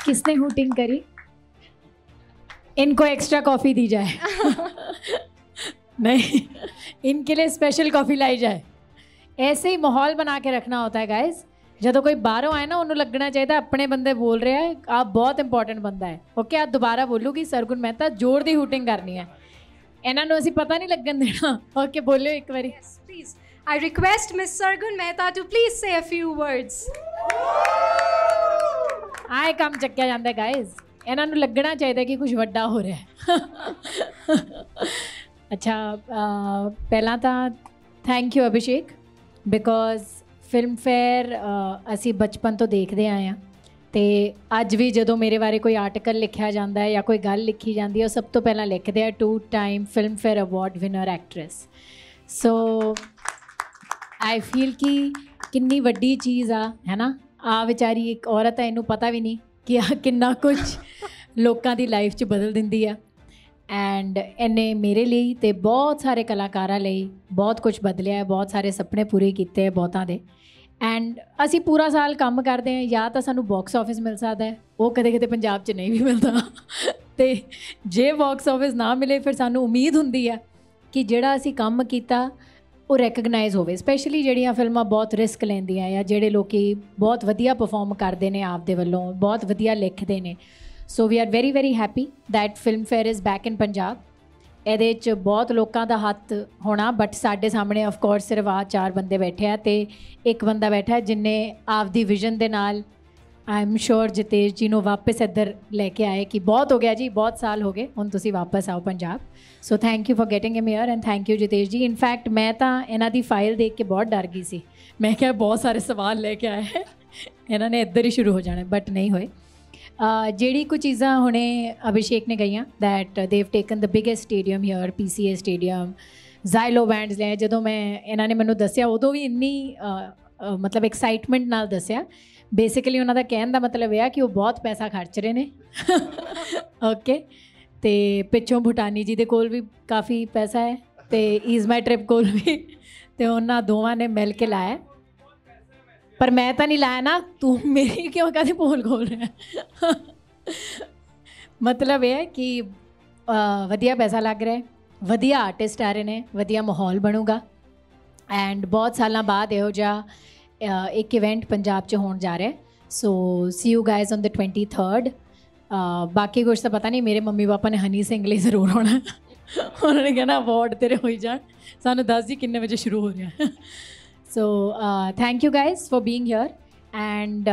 किसने hooting करी? इनको extra coffee दी जाए। नहीं, इनके लिए special coffee लाई जाए। ऐसे ही माहौल बना के रखना होता है गाइज। ਜਦੋਂ ਕੋਈ ਬਾਹਰੋਂ ਆਏ ਨਾ, ਉਹਨੂੰ ਲੱਗਣਾ ਚਾਹੀਦਾ ਆਪਣੇ ਬੰਦੇ ਬੋਲ ਰਿਹਾ ਹੈ, ਆ ਬਹੁਤ ਇੰਪੋਰਟੈਂਟ ਬੰਦਾ ਹੈ। ਓਕੇ, ਆ ਦੁਬਾਰਾ ਬੋਲੂਗੀ ਸਰਗੁਣ ਮਹਿਤਾ, ਜ਼ੋਰ ਦੀ ਹੂਟਿੰਗ ਕਰਨੀ ਹੈ। ਇਹਨਾਂ ਨੂੰ ਅਸੀਂ ਪਤਾ ਨਹੀਂ ਲੱਗਣ ਦੇਣਾ। ਓਕੇ, ਬੋਲਿਓ ਇੱਕ ਵਾਰੀ। Yes, please. I request Miss Sargun Mehta to please say a few words. ਆਏ ਕੰਮ ਚੱਕਿਆ ਜਾਂਦਾ ਗਾਇਜ਼। ਇਹਨਾਂ ਨੂੰ ਲੱਗਣਾ ਚਾਹੀਦਾ ਕਿ ਕੁਝ ਵੱਡਾ ਹੋ ਰਿਹਾ ਹੈ। ਅੱਛਾ, ਪਹਿਲਾਂ ਤਾਂ thank you Abhishek, because Filmfare ਅਸੀਂ ਬਚਪਨ ਤੋਂ ਦੇਖਦੇ ਆਏ ਹਾਂ, ਅਤੇ ਅੱਜ ਵੀ ਜਦੋਂ ਮੇਰੇ ਬਾਰੇ ਕੋਈ ਆਰਟੀਕਲ ਲਿਖਿਆ ਜਾਂਦਾ ਹੈ ਜਾਂ ਕੋਈ ਗੱਲ ਲਿਖੀ ਜਾਂਦੀ ਹੈ, ਉਹ ਸਭ ਤੋਂ ਪਹਿਲਾਂ ਲਿਖਦੇ ਆ 2 time Filmfare award winner actress. So I feel ਕਿ ਕਿੰਨੀ ਵੱਡੀ ਚੀਜ਼ ਆ, ਹੈ ਨਾ। ਆ ਵਿਚਾਰੀ ਇੱਕ ਔਰਤ ਹੈ, ਇਹਨੂੰ ਪਤਾ ਵੀ ਨਹੀਂ ਕਿ ਆ ਕਿੰਨਾ ਕੁਝ ਲੋਕਾਂ ਦੀ ਲਾਈਫ 'ਚ ਬਦਲ ਦਿੰਦੀ ਆ। ਐਂਡ ਇਹਨੇ ਮੇਰੇ ਲਈ ਅਤੇ ਬਹੁਤ ਸਾਰੇ ਕਲਾਕਾਰਾਂ ਲਈ ਬਹੁਤ ਕੁਝ ਬਦਲਿਆ ਹੈ, ਬਹੁਤ ਸਾਰੇ ਸੁਪਨੇ ਪੂਰੇ ਕੀਤੇ ਹੈ ਬਹੁਤਾਂ ਦੇ। ਐਂਡ ਅਸੀਂ ਪੂਰਾ ਸਾਲ ਕੰਮ ਕਰਦੇ ਹਾਂ, ਜਾਂ ਤਾਂ ਸਾਨੂੰ ਬਾਕਸ ਆਫਿਸ ਮਿਲ ਸਕਦਾ ਹੈ, ਉਹ ਕਦੇ ਕਦੇ ਪੰਜਾਬ 'ਚ ਨਹੀਂ ਵੀ ਮਿਲਦਾ। ਅਤੇ ਜੇ ਬਾਕਸ ਆਫਿਸ ਨਾ ਮਿਲੇ, ਫਿਰ ਸਾਨੂੰ ਉਮੀਦ ਹੁੰਦੀ ਹੈ ਕਿ ਜਿਹੜਾ ਅਸੀਂ ਕੰਮ ਕੀਤਾ ਉਹ ਰੈਕਗਨਾਈਜ਼ ਹੋਵੇ। ਸਪੈਸ਼ਲੀ ਜਿਹੜੀਆਂ ਫਿਲਮਾਂ ਬਹੁਤ ਰਿਸਕ ਲੈਂਦੀਆਂ, ਜਾਂ ਜਿਹੜੇ ਲੋਕ ਬਹੁਤ ਵਧੀਆ ਪਰਫੋਰਮ ਕਰਦੇ ਨੇ ਆਪਦੇ ਵੱਲੋਂ, ਬਹੁਤ ਵਧੀਆ ਲਿਖਦੇ ਨੇ। So we are very very happy that Filmfare is back in Punjab. ਇਹਦੇ 'ਚ ਬਹੁਤ ਲੋਕਾਂ ਦਾ ਹੱਥ ਹੋਣਾ, ਬਟ ਸਾਡੇ ਸਾਹਮਣੇ ਆਫ ਕੋਰਸ ਸਿਰਫ 4 ਬੰਦੇ ਬੈਠੇ ਆ, ਅਤੇ ਇੱਕ ਬੰਦਾ ਬੈਠਾ ਜਿਹਨੇ ਆਪਦੀ ਵਿਜ਼ਨ ਦੇ ਨਾਲ ਆਈ ਐਮ ਸ਼ੋਰ ਜਿਤੇਸ਼ ਜੀ ਨੂੰ ਵਾਪਸ ਇੱਧਰ ਲੈ ਕੇ ਆਏ ਕਿ ਬਹੁਤ ਹੋ ਗਿਆ ਜੀ, ਬਹੁਤ ਸਾਲ ਹੋ ਗਏ, ਹੁਣ ਤੁਸੀਂ ਵਾਪਸ ਆਓ Punjab. So thank you for getting him here, and thank you Jitesh ji. In fact ਮੈਂ ਤਾਂ ਇਹਨਾਂ ਦੀ ਫਾਈਲ ਦੇਖ ਕੇ ਬਹੁਤ ਡਰ ਗਈ ਸੀ। ਮੈਂ ਕਿਹਾ ਬਹੁਤ ਸਾਰੇ ਸਵਾਲ ਲੈ ਕੇ ਆਏ, ਇਹਨਾਂ ਨੇ ਇੱਧਰ ਹੀ ਸ਼ੁਰੂ ਹੋ ਜਾਣਾ, ਬਟ ਨਹੀਂ ਹੋਏ। ਜਿਹੜੀ ਕੁਝ ਚੀਜ਼ਾਂ ਹੁਣੇ ਅਭਿਸ਼ੇਕ ਨੇ ਗਈਆਂ, that they've taken the biggest stadium here, PCA stadium, xylo bands ਲੈ। ਜਦੋਂ ਇਹਨਾਂ ਨੇ ਮੈਨੂੰ ਦੱਸਿਆ, ਉਦੋਂ ਵੀ ਇੰਨੀ ਮਤਲਬ ਐਕਸਾਈਟਮੈਂਟ ਨਾਲ ਦੱਸਿਆ। ਬੇਸਿਕਲੀ ਉਹਨਾਂ ਦਾ ਕਹਿਣ ਦਾ ਮਤਲਬ ਇਹ ਆ ਕਿ ਉਹ ਬਹੁਤ ਪੈਸਾ ਖਰਚ ਰਹੇ ਨੇ। ਓਕੇ, ਅਤੇ ਪਿੱਛੋਂ ਭੂਟਾਨੀ ਜੀ ਦੇ ਕੋਲ ਵੀ ਕਾਫੀ ਪੈਸਾ ਹੈ, ਅਤੇ ਈਜ਼ ਮਾਈ ਟ੍ਰਿਪ ਕੋਲ ਵੀ, ਅਤੇ ਉਹਨਾਂ ਦੋਵਾਂ ਨੇ ਮਿਲ ਕੇ ਲਾਇਆ। ਪਰ ਮੈਂ ਤਾਂ ਨਹੀਂ ਲਾਇਆ ਨਾ, ਤੂੰ ਮੇਰੀ ਕਿਉਂ ਕਾਹਦੀ ਪੋਲ ਖੋਲ ਰਿਹਾ। ਮਤਲਬ ਇਹ ਹੈ ਕਿ ਵਧੀਆ ਪੈਸਾ ਲੱਗ ਰਿਹਾ, ਵਧੀਆ ਆਰਟਿਸਟ ਆ ਰਹੇ ਨੇ, ਵਧੀਆ ਮਾਹੌਲ ਬਣੂਗਾ। ਐਂਡ ਬਹੁਤ ਸਾਲਾਂ ਬਾਅਦ ਇਹੋ ਜਿਹਾ ਇੱਕ ਇਵੈਂਟ ਪੰਜਾਬ 'ਚ ਹੋਣ ਜਾ ਰਿਹਾ। So see you guys on the 23rd। ਬਾਕੀ ਕੁਛ ਤਾਂ ਪਤਾ ਨਹੀਂ, ਮੇਰੇ ਮੰਮੀ ਪਾਪਾ ਨੇ ਹਨੀ ਸਿੰਘ ਲਈ ਜ਼ਰੂਰ ਹੋਣਾ। ਉਹਨਾਂ ਨੇ ਕਹਿਣਾ ਅਵਾਰਡ ਤੇਰੇ ਹੋਈ ਜਾਣ, ਸਾਨੂੰ ਦੱਸ ਜੀ ਕਿੰਨੇ ਵਜੇ ਸ਼ੁਰੂ ਹੋ ਰਿਹਾ। So thank you guys for being here. And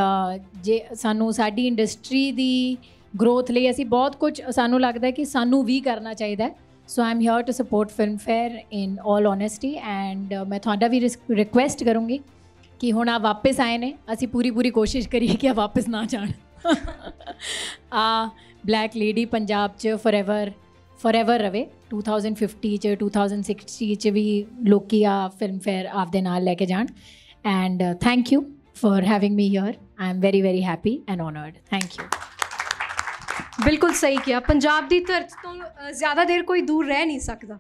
ਜੇ ਸਾਨੂੰ ਸਾਡੀ ਇੰਡਸਟਰੀ ਦੀ ਗਰੋਥ ਲਈ ਅਸੀਂ ਬਹੁਤ ਕੁਝ, ਸਾਨੂੰ ਲੱਗਦਾ ਕਿ ਸਾਨੂੰ ਵੀ ਕਰਨਾ ਚਾਹੀਦਾ। So I am here to support Filmfare in all honesty. And ਮੈਂ ਤੁਹਾਡਾ ਵੀ ਰਿਕੁਐਸਟ ਕਰੂੰਗੀ ਕਿ ਹੁਣ ਆ ਵਾਪਸ ਆਏ ਨੇ, ਅਸੀਂ ਪੂਰੀ ਕੋਸ਼ਿਸ਼ ਕਰੀਏ ਕਿ ਆ ਵਾਪਸ ਨਾ ਜਾਣ। ਆ ਬਲੈਕ ਲੇਡੀ ਪੰਜਾਬ 'ਚ ਫੋਰਐਵਰ ਰਵੇ। 2050 'ਚ 2060 'ਚ ਵੀ ਲੋਕੀ ਆ ਫਿਲਮ ਫੇਅਰ ਆਪਦੇ ਨਾਲ ਲੈ ਕੇ ਜਾਣ। And thank you for having me here. I am very very happy and honored. Thank you. ਬਿਲਕੁਲ ਸਹੀ ਕਿਹਾ, ਪੰਜਾਬ ਦੀ ਧਰਤੀ ਤੋਂ ਜ਼ਿਆਦਾ ਦੇਰ ਕੋਈ ਦੂਰ ਰਹਿ ਨਹੀਂ ਸਕਦਾ।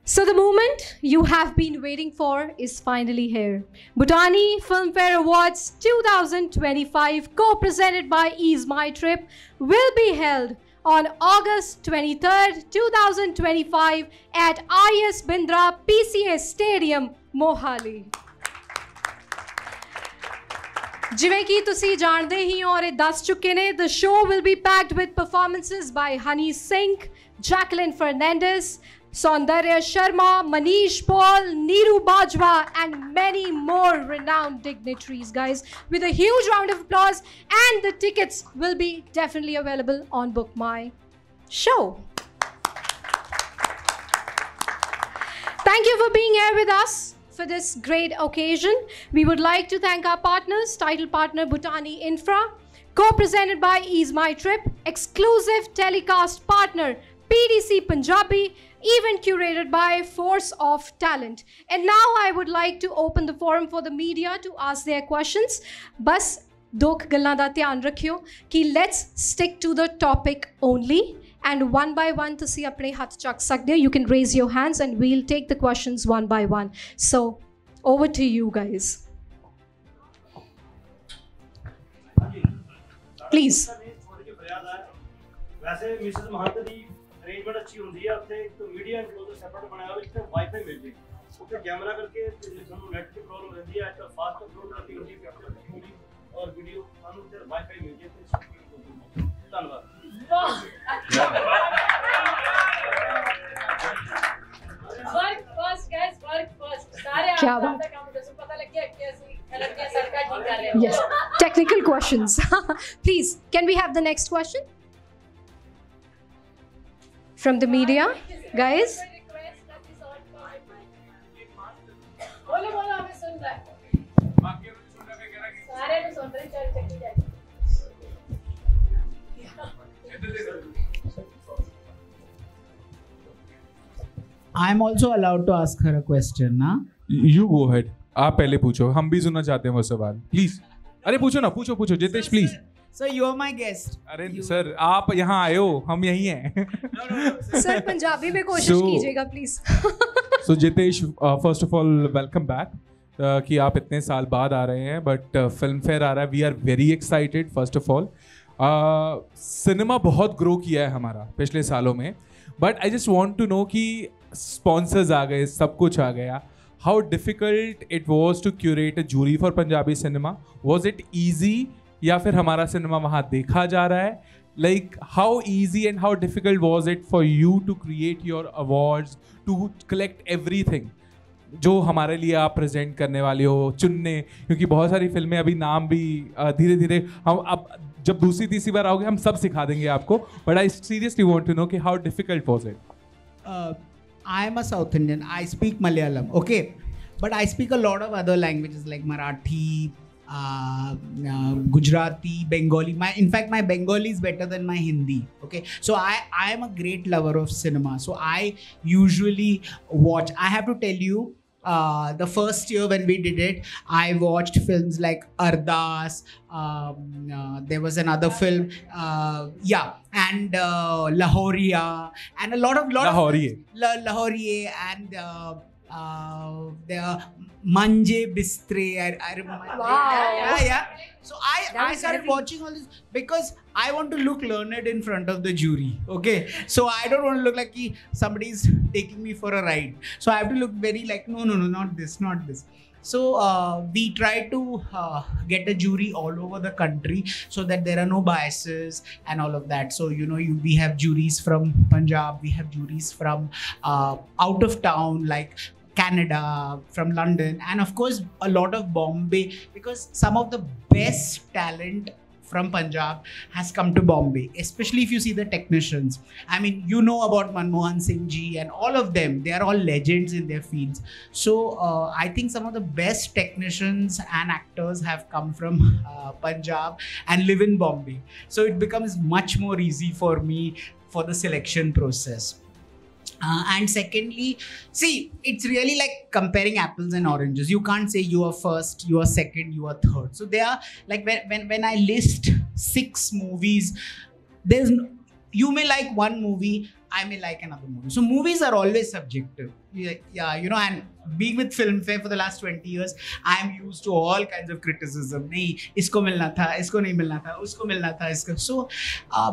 So the moment you have been waiting for is finally here. Bhutani Filmfare Awards 2025, co-presented by Ease My Trip, will be held on August 23rd, 2025 at IS Bindra PCA Stadium, Mohali. ਜਿਵੇਂ ਕਿ ਤੁਸੀਂ ਜਾਣਦੇ ਹੀ ਹੋ ਔਰ ਇਹ ਦੱਸ ਚੁੱਕੇ ਨੇ, the show will be packed with performances by Honey Singh, Jacqueline Fernandez, Saundarya Sharma, Manish Paul, Neeru Bajwa, and many more renowned dignitaries, guys, with a huge round of applause. And the tickets will be definitely available on Book My Show. Thank you for being here with us for this great occasion. We would like to thank our partners, title partner Bhutani Infra, co-presented by Ease My Trip, exclusive telecast partner PDC Punjabi, event curated by Force of Talent. And now I would like to open the forum for the media to ask their questions. Bas ਦੋ ਗੱਲਾਂ ਦਾ ਧਿਆਨ ਰੱਖਿਓ ਕਿ let's stick to the topic only, and one by one ਤੁਸੀਂ ਆਪਣੇ ਹੱਥ ਚੱਕ ਸਕਦੇ ਹੋ. You can raise your hands and we'll take the questions one by one. So over to you guys. Please. वैसे मिसेस महंत दी अरेंजमेंट अच्छी होंदी है अपने तो मीडिया इनक्लोजर सेपरेट बनाया हुआ जिससे वाईफाई मिल जाए उससे कैमरा करके ਸਾਨੂੰ नेट की प्रॉब्लम रहती है आजकल फास्ट अपलोड करती होती है पिक्चर और वीडियो ਸਾਨੂੰ उधर वाईफाई मिल जाए तो धन्यवाद work first guys, work first. सारे क्या आप बात? ज्यादा काम करते हैं, पता लग गया कि ऐसी लड़कियां सरकार ठीक कर रहे हैं. Yes, technical questions. Please, can we have the next question from the media, guys? बोलो बोलो, हमें सुन रहा है. सारे को सुन रहे हैं, चल चल जाए. I'm also allowed to ask her a question, na? You go ahead. आप पहले पूछो, हम भी सुनना चाहते हैं वो सवाल. प्लीज. अरे पूछो ना, पूछो पूछो Jitesh please. So you are my guest. अरे सर आप यहाँ आए हो, हम यहीं हैं. सर पंजाबी में कोशिश So- कीजिएगा please. So Jitesh, first of all welcome back. कि आप इतने साल बाद आ रहे हैं, बट फिल्म फेयर आ रहा है. We are very excited. First of all cinema बहुत ग्रो किया है हमारा पिछले सालों में, but I just want to know कि स्पॉन्सर्स आ गए, सब कुछ आ गया. How difficult it was to curate a jury for Punjabi cinema? Was it easy या फिर हमारा सिनेमा वहाँ देखा जा रहा है? Like how easy and how difficult was it for you to create your awards, to collect everything जो हमारे लिए आप प्रेजेंट करने वाले हो, चुनने? क्योंकि बहुत सारी फिल्में अभी नाम भी धीरे धीरे हम अब जब दूसरी तीसरी बार आओगे हम सब सिखा देंगे आपको, but I seriously want to know कि how difficult was it? I am a South Indian. I speak Malayalam, okay, but I speak a lot of other languages like Marathi, Gujarati, Bengali. In fact, my Bengali is better than my Hindi. Okay, so I am a great lover of cinema. So I usually watch. I have to tell you, the first year when we did it, I watched films like Ardas. There was another film, and Lahoriya, and a lot of Lahoriya and the Manje Bistre. I remember. Wow. Yeah. So I started watching all this because I want to look learned in front of the jury. Okay, so I don't want to look like somebody's taking me for a ride. So I have to look very like no, not this. So we try to get a jury all over the country so that there are no biases and all of that. So we have juries from Punjab, we have juries from out of town like Canada, from London, and of course a lot of Bombay, because some of the best talent from Punjab has come to Bombay, especially if you see the technicians. I mean, you know about Manmohan Singh ji and all of them. They are all legends in their fields. So I think some of the best technicians and actors have come from Punjab and live in Bombay. So it becomes much more easy for me for the selection process. And secondly, see, it's really like comparing apples and oranges. You can't say you are first, you are second, you are third. So they are like when I list 6 movies, you may like one movie, I may like another movie. So movies are always subjective. Yeah, and being with Filmfare for the last 20 years, I am used to all kinds of criticism. Nahi, isko milna tha, isko nahi milna tha, usko milna tha, isko. So,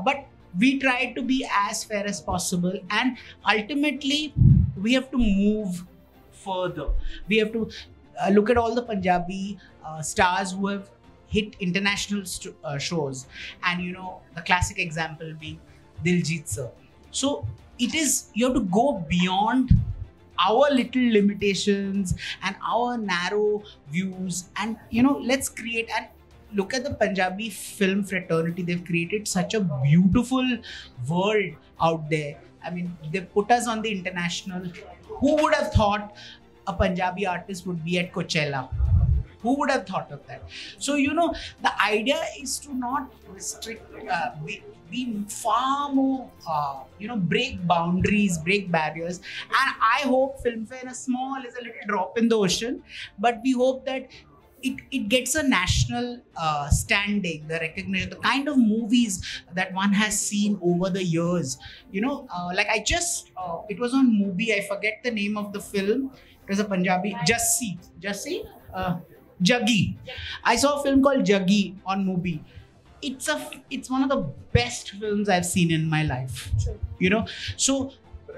but we try to be as fair as possible, and ultimately we have to move further. We have to look at all the Punjabi stars who have hit international shows, and the classic example being Diljit sir. So you have to go beyond our little limitations and our narrow views, and let's create and look at the Punjabi film fraternity. They've created such a beautiful world out there. I mean, they've put us on the international. Who would have thought a Punjabi artist would be at Coachella. Who would have thought of that? So, the idea is to not restrict, be far more, break boundaries, break barriers. And I hope Filmfare is a little drop in the ocean, but we hope that it gets a national standing, the recognition, the kind of movies that one has seen over the years. Like it was on Mubi, I forget the name of the film. It was a Punjabi, Jaggi. I saw a film called Jaggi on Mubi. It's one of the best films I've seen in my life. So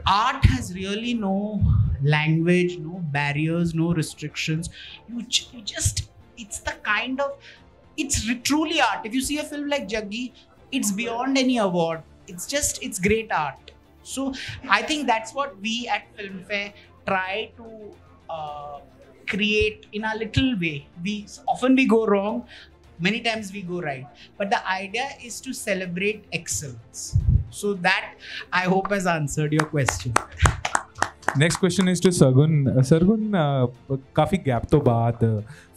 art has really no language, no barriers, no restrictions. You just, it's truly art. If you see a film like Jaggi, it's beyond any award. It's great art. So I think that's what we at Filmfare try to create in a little way. Often we go wrong, many times we go right. But the idea is to celebrate excellence. So that, I hope, has answered your question. Next question is to Sargun. Sargun, काफ़ी gap तो बाद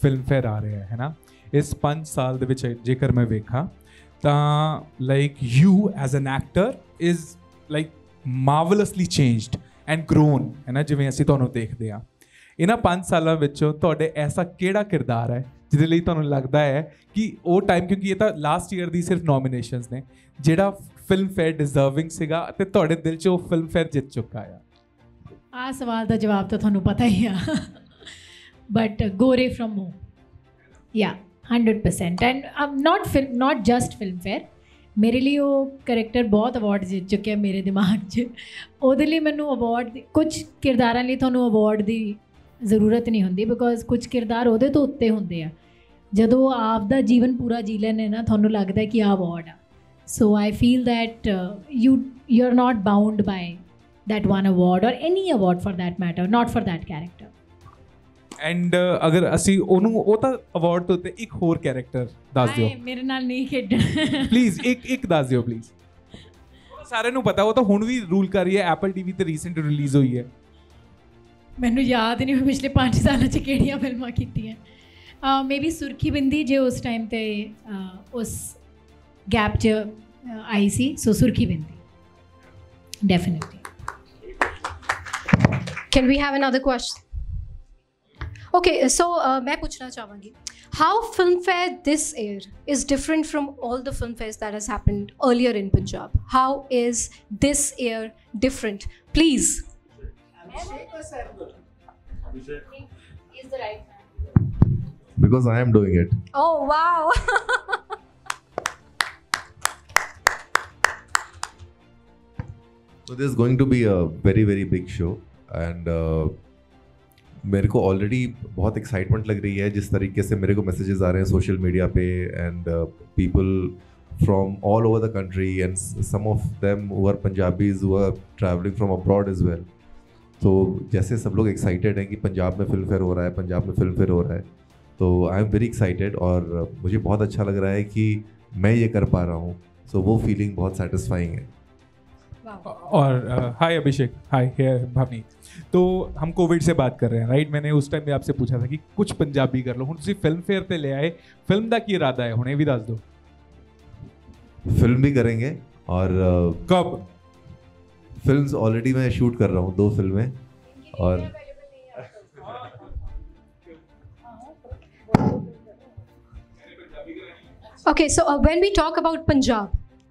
film fair आ रहे है ना. इस 5 ਸਾਲ ਦੇ ਵਿੱਚ ਜੇਕਰ ਮੈਂ ਵੇਖਾਂ ਤਾਂ like you as an actor is like marvelously changed and grown ਹੈ ਨਾ, ਜਿਵੇਂ ਅਸੀਂ ਤੁਹਾਨੂੰ ਦੇਖਦੇ ਹਾਂ. ਇਹਨਾਂ 5 ਸਾਲਾਂ ਵਿੱਚੋਂ ਤੁਹਾਡੇ ਐਸਾ ਕਿਹੜਾ ਕਿਰਦਾਰ ਹੈ ਜਿਹਦੇ ਲਈ ਤੁਹਾਨੂੰ ਲੱਗਦਾ ਹੈ ਕਿ ਉਹ ਟਾਈਮ, ਕਿਉਂਕਿ ਇਹ ਤਾਂ ਲਾਸਟ ਈਅਰ ਦੀ ਸਿਰਫ ਨੋਮੀਨੇਸ਼ਨਸ ਨੇ, ਜਿਹੜਾ ਫਿਲਮ ਫੇਅਰ ਡਿਜ਼ਰਵਿੰਗ ਸੀਗਾ ਅਤੇ ਤੁਹਾਡੇ ਦਿਲ 'ਚ ਉਹ ਫਿਲਮ ਫੇਅਰ ਜਿੱਤ ਚੁੱਕਾ ਆ? ਆ ਸਵਾਲ ਦਾ ਜਵਾਬ ਤਾਂ ਤੁਹਾਨੂੰ ਪਤਾ ਹੀ ਆ, ਬਟ ਗੋਰੇ ਫਰਮ ਹੋਮ, ਯਾ 100%. ਐਂਡ not just ਫਿਲਮਫੇਅਰ, ਮੇਰੇ ਲਈ ਉਹ ਕਰੈਕਟਰ ਬਹੁਤ ਅਵਾਰਡ ਜਿੱਤ ਚੁੱਕਿਆ ਮੇਰੇ ਦਿਮਾਗ 'ਚ. ਉਹਦੇ ਲਈ ਮੈਨੂੰ ਅਵਾਰਡ, ਕੁਝ ਕਿਰਦਾਰਾਂ ਲਈ ਤੁਹਾਨੂੰ ਅਵਾਰਡ ਦੀ ਜ਼ਰੂਰਤ ਨਹੀਂ ਹੁੰਦੀ, ਬਿਕੋਜ਼ ਕੁਝ ਕਿਰਦਾਰ ਉਹਦੇ ਤੋਂ ਉੱਤੇ ਹੁੰਦੇ ਆ. ਜਦੋਂ ਆਪ ਦਾ ਜੀਵਨ ਪੂਰਾ ਜੀ ਲੈਂਦੇ ਨਾ, ਤੁਹਾਨੂੰ ਲੱਗਦਾ ਕਿ ਆਹ ਅਵਾਰਡ ਆ. So I feel that you are not bound by that one award or any award for that matter, not for that character. And ਅਗਰ ਅਸੀਂ ਉਹਨੂੰ, ਉਹ ਤਾਂ ਅਵਾਰਡ ਤੋਂ ਉੱਤੇ ਇੱਕ ਹੋਰ ਕੈਰੈਕਟਰ ਦੱਸ ਦਿਓ. ਮੇਰੇ ਨਾਲ ਨਹੀਂ ਖੇਡਣਾ ਪਲੀਜ਼ ਇੱਕ ਦੱਸ ਦਿਓ ਪਲੀਜ਼. ਸਾਰਿਆਂ ਨੂੰ ਪਤਾ, ਉਹ ਤਾਂ ਹੁਣ ਵੀ ਰੂਲ ਕਰ ਰਹੀ ਹੈ, ਐਪਲ TV ਤੇ ਰੀਸੈਂਟ ਰਿਲੀਜ਼ ਹੋਈ ਹੈ. ਮੈਨੂੰ ਯਾਦ ਨਹੀਂ ਪਿਛਲੇ 5 ਸਾਲਾਂ 'ਚ ਕਿਹੜੀਆਂ ਫਿਲਮਾਂ ਕੀਤੀਆਂ. ਮੇਬੀ ਸੁਰਖੀ ਬਿੰਦੀ ਜੇ ਉਸ ਟਾਈਮ 'ਤੇ ਉਸ ਗੈਪ 'ਚ ਆਈ ਸੀ, ਸੋ ਸੁਰਖੀ ਬਿੰਦੀ definitely. Can we have another question? Okay, so मैं पूछना चाहूँगी, how Filmfare this year is different from all the film fairs that has happened earlier in Punjab? How is this year different? Please. Because I am doing it. Oh wow. So this is going to be a very very big show and मेरे को already बहुत excitement लग रही है जिस तरीके से मेरे को मैसेजेस आ रहे हैं सोशल मीडिया पे and people from all over the country and some of them who are Punjabis who are travelling from abroad as well. तो जैसे सब लोग एक्साइटेड हैं कि पंजाब में फिल्म फेयर हो रहा है, पंजाब में फिल्म फेयर हो रहा है, तो आई एम वेरी एक्साइटेड और मुझे बहुत अच्छा लग रहा है कि मैं ये कर पा रहा हूँ. सो वो फीलिंग बहुत सेटिस्फाइंग है. और हाय अभिषेक, हाय हेयर भावनी. तो हम कोविड से बात कर रहे हैं राइट. मैंने उस टाइम भी आपसे पूछा था कि कुछ पंजाबी कर लो. हुण तुसीं फिल्म फेयर ते ले आए, फिल्म दा की इरादा है हुणे भी दस दो. फिल्म भी करेंगे और कब? फिल्म्स ऑलरेडी मैं शूट कर रहा हूँ 2 फिल्में और Okay, so when we talk about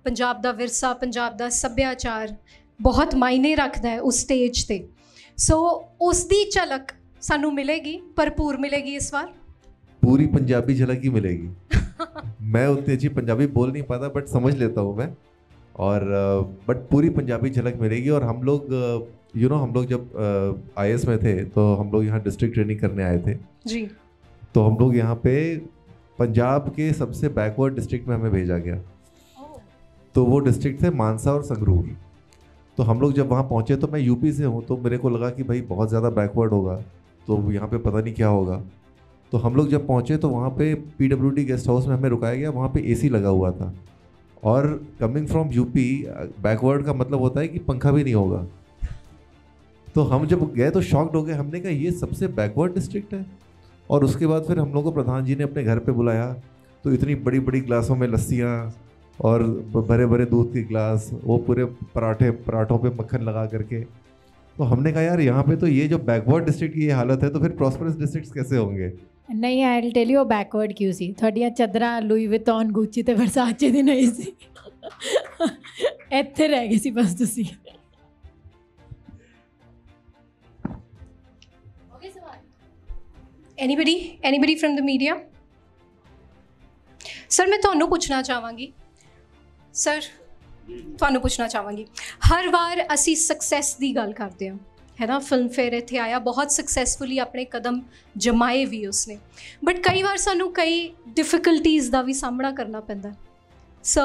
Punjab ਦਾ ਵਿਰਸਾ, ਪੰਜਾਬ ਦਾ ਸੱਭਿਆਚਾਰ ਬਹੁਤ ਮਾਇਨੇ ਰੱਖਦਾ ਹੈ ਉਸ ਸਟੇਜ ਤੇ. ਸੋ ਉਸ ਦੀ ਝਲਕ ਸਾਨੂੰ ਮਿਲੇਗੀ, ਭਰਪੂਰ ਮਿਲੇਗੀ ਇਸ ਵਾਰ. पूरी पंजाबी झलक ही मिलेगी. मैं उतनी अच्छी पंजाबी बोल नहीं पाता बट समझ लेता हूँ मैं, और बट पूरी पंजाबी झलक मिलेगी. और हम लोग हम लोग जब IAS में थे तो हम लोग यहाँ डिस्ट्रिक्ट ट्रेनिंग करने आए थे जी. तो हम लोग यहाँ पे पंजाब के सबसे बैकवर्ड डिस्ट्रिक्ट में हमें भेजा गया. तो वो डिस्ट्रिक्ट थे मानसा और संगरूर. तो हम लोग जब वहाँ पहुँचे तो मैं यूपी से हूँ, तो मेरे को लगा कि भाई बहुत ज़्यादा बैकवर्ड होगा, तो यहाँ पे पता नहीं क्या होगा. तो हम लोग जब पहुँचे तो वहाँ पे PWD गेस्ट हाउस में हमें रुकाया गया. वहाँ पे AC लगा हुआ था, और कमिंग फ्रॉम यूपी बैकवर्ड का मतलब होता है कि पंखा भी नहीं होगा. तो हम जब गए तो शॉक्ड हो गए, हमने कहा ये सबसे बैकवर्ड डिस्ट्रिक्ट है। और उसके बाद फिर हम लोग को प्रधान जी ने अपने घर पे बुलाया, तो इतनी बड़ी बड़ी ग्लासों में लस्सियाँ और भरे भरे दूध की ग्लास, वो पूरे पराठों पे मक्खन लगा करके। तो हमने कहा यार यहाँ पे तो ये जो बैकवर्ड डिस्ट्रिक्ट की ये हालत है, तो फिर प्रॉस्परस डिस्ट्रिक्ट्स कैसे होंगे। नहीं, I will tell you backward क्यों सी ਤੁਹਾਡੀਆਂ ਚਾਦਰਾਂ ਲੂਈ ਵਿਟੌਨ ਗੁੱਚੀ ਤੇ ਵਰਸਾਚੇ ਦੀ ਨਹੀਂ ਸੀ, ਇੱਥੇ ਰਹਿ ਗਏ ਸੀ ਬਸ ਤੁਸੀਂ। Anybody from the media? Sir ਮੈਂ ਤੁਹਾਨੂੰ ਪੁੱਛਣਾ ਚਾਹਾਂਗੀ, ਸਰ ਤੁਹਾਨੂੰ ਪੁੱਛਣਾ ਚਾਹਾਂਗੀ, ਹਰ ਵਾਰ ਅਸੀਂ ਸਕਸੈਸ ਦੀ ਗੱਲ ਕਰਦੇ ਹਾਂ, ਹੈ ਨਾ। ਫਿਲਮ ਫੇਅਰ ਇੱਥੇ ਆਇਆ, ਬਹੁਤ ਸਕਸੈਸਫੁਲੀ ਆਪਣੇ ਕਦਮ ਜਮਾਏ ਵੀ ਉਸਨੇ, ਬਟ ਕਈ ਵਾਰ ਸਾਨੂੰ ਕਈ ਡਿਫਿਕਲਟੀਜ਼ ਦਾ ਵੀ ਸਾਹਮਣਾ ਕਰਨਾ ਪੈਂਦਾ। ਸੋ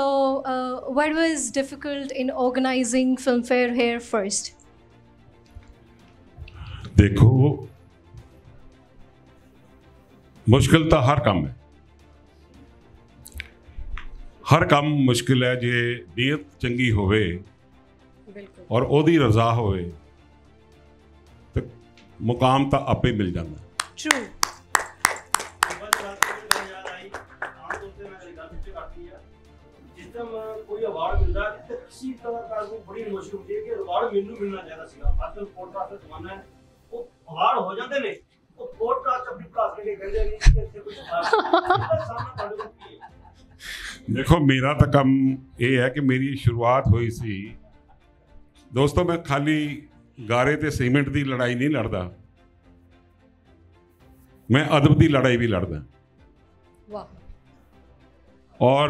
what was difficult in organizing film fair here first? देखो, मुश्किल तो हर काम है, हर काम मुश्किल है जे नीयत चंगी होवे और ओदी रजा होवे तो मुकाम तो आपे मिल जाता। True. कोई अवार्ड मिलता है तो किसी कलाकार को बड़ी इमोशन होती है कि अवार्ड मैनू मिलना चाहिए सीगा। आजकल पॉडकास्ट का जमाना है, वो अवार्ड हो जाते ने, वो पॉडकास्ट अपनी क्लास के लिए कहते हैं कि ऐसे कुछ सामना पड़ जाती है। देखो, मेरा तो काम ये है कि मेरी शुरुआत हुई सी दोस्तों, मैं खाली गारे ते सीमेंट की लड़ाई नहीं लड़दा, मैं अदब की लड़ाई भी लड़दा। और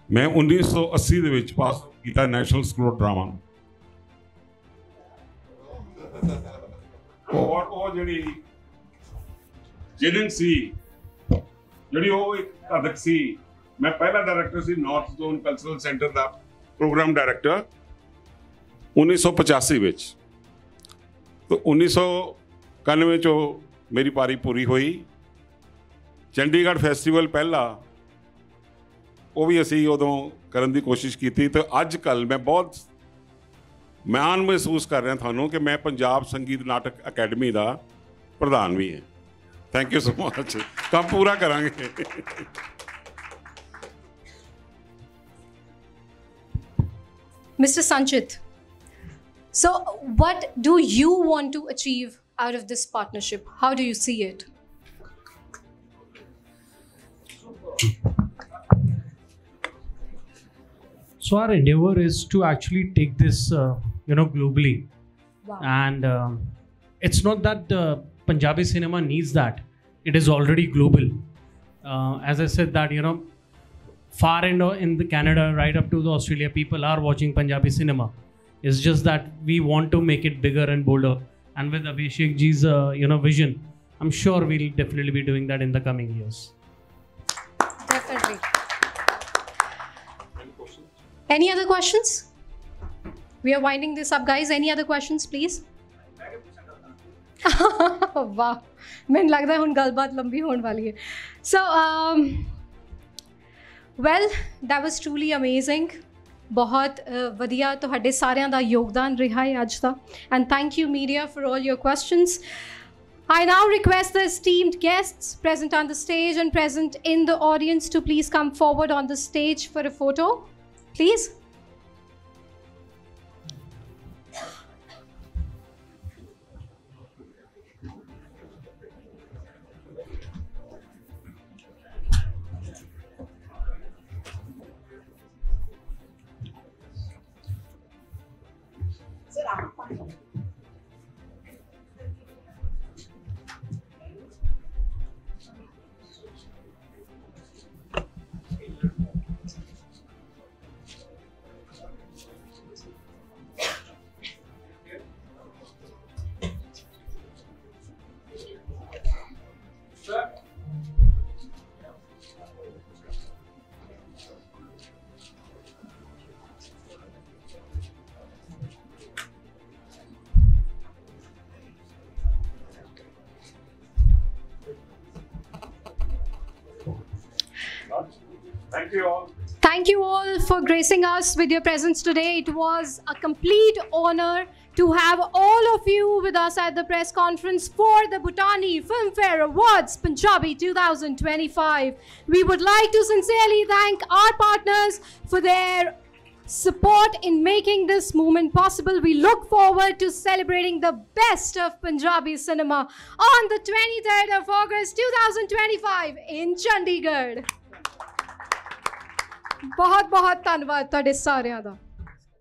मैं 1980 ਦੇ ਵਿੱਚ ਪਾਸ ਕੀਤਾ ਨੈਸ਼ਨਲ ਸਕੂਲ ਆਫ ਡਰਾਮਾ। ਔਰ ਉਹ ਜਿਹੜੀ ਜਿਲਨ ਸੀ, ਜਿਹੜੀ ਉਹ ਇੱਕ ਅਧਿਕ ਸੀ, ਮੈਂ ਪਹਿਲਾ ਡਾਇਰੈਕਟਰ ਸੀ ਨਾਰਥ ਜ਼ੋਨ ਕਲਚਰਲ ਸੈਂਟਰ ਦਾ ਪ੍ਰੋਗਰਾਮ ਡਾਇਰੈਕਟਰ 1985 ਵਿੱਚ। तो 1991 ਚੋਂ ਮੇਰੀ ਪਾਰੀ ਪੂਰੀ ਹੋਈ। ਚੰਡੀਗੜ੍ਹ ਫੈਸਟੀਵਲ ਪਹਿਲਾ ਉਹ ਵੀ ਅਸੀਂ ਉਦੋਂ ਕਰਨ ਦੀ ਕੋਸ਼ਿਸ਼ ਕੀਤੀ। ਤੇ ਅੱਜ ਕੱਲ੍ਹ ਮੈਂ ਬਹੁਤ ਮਾਣ ਮਹਿਸੂਸ ਕਰ ਰਿਹਾ ਤੁਹਾਨੂੰ ਕਿ ਮੈਂ ਪੰਜਾਬ ਸੰਗੀਤ ਨਾਟਕ ਅਕੈਡਮੀ ਦਾ ਪ੍ਰਧਾਨ ਵੀ ਹਾਂ। ਥੈਂਕ ਯੂ ਸੋ ਮਚ, ਕੰਮ ਪੂਰਾ ਕਰਾਂਗੇ। Mr. Sanchit, so what do you want to achieve out of this partnership? How do you see it? So our endeavor is to actually take this, globally. Wow. And it's not that Punjabi cinema needs that; it is already global. As I said, that far in the Canada, right up to the Australia, people are watching Punjabi cinema. It's just that we want to make it bigger and bolder. And with Abhishek ji's vision, I'm sure we'll definitely be doing that in the coming years. Definitely. Any other questions? We are winding this up, guys. Any other questions, please? वाह, मैंने लगता है हुन गलबात लंबी होने वाली है। So, well, that was truly amazing. बहुत वधिया तुहाडे सारियां दा योगदान रहा है आज दा, and thank you media for all your questions. I now request the esteemed guests present on the stage and present in the audience to please come forward on the stage for a photo, please. Thank you all. Thank you all for gracing us with your presence today. It was a complete honor to have all of you with us at the press conference for the Bhutani Filmfare Awards Punjabi 2025. We would like to sincerely thank our partners for their support in making this moment possible. We look forward to celebrating the best of Punjabi cinema on the 23rd of August 2025 in Chandigarh. बहुत बहुत धन्यवाद ਤੁਹਾਡੇ ਸਾਰਿਆਂ ਦਾ।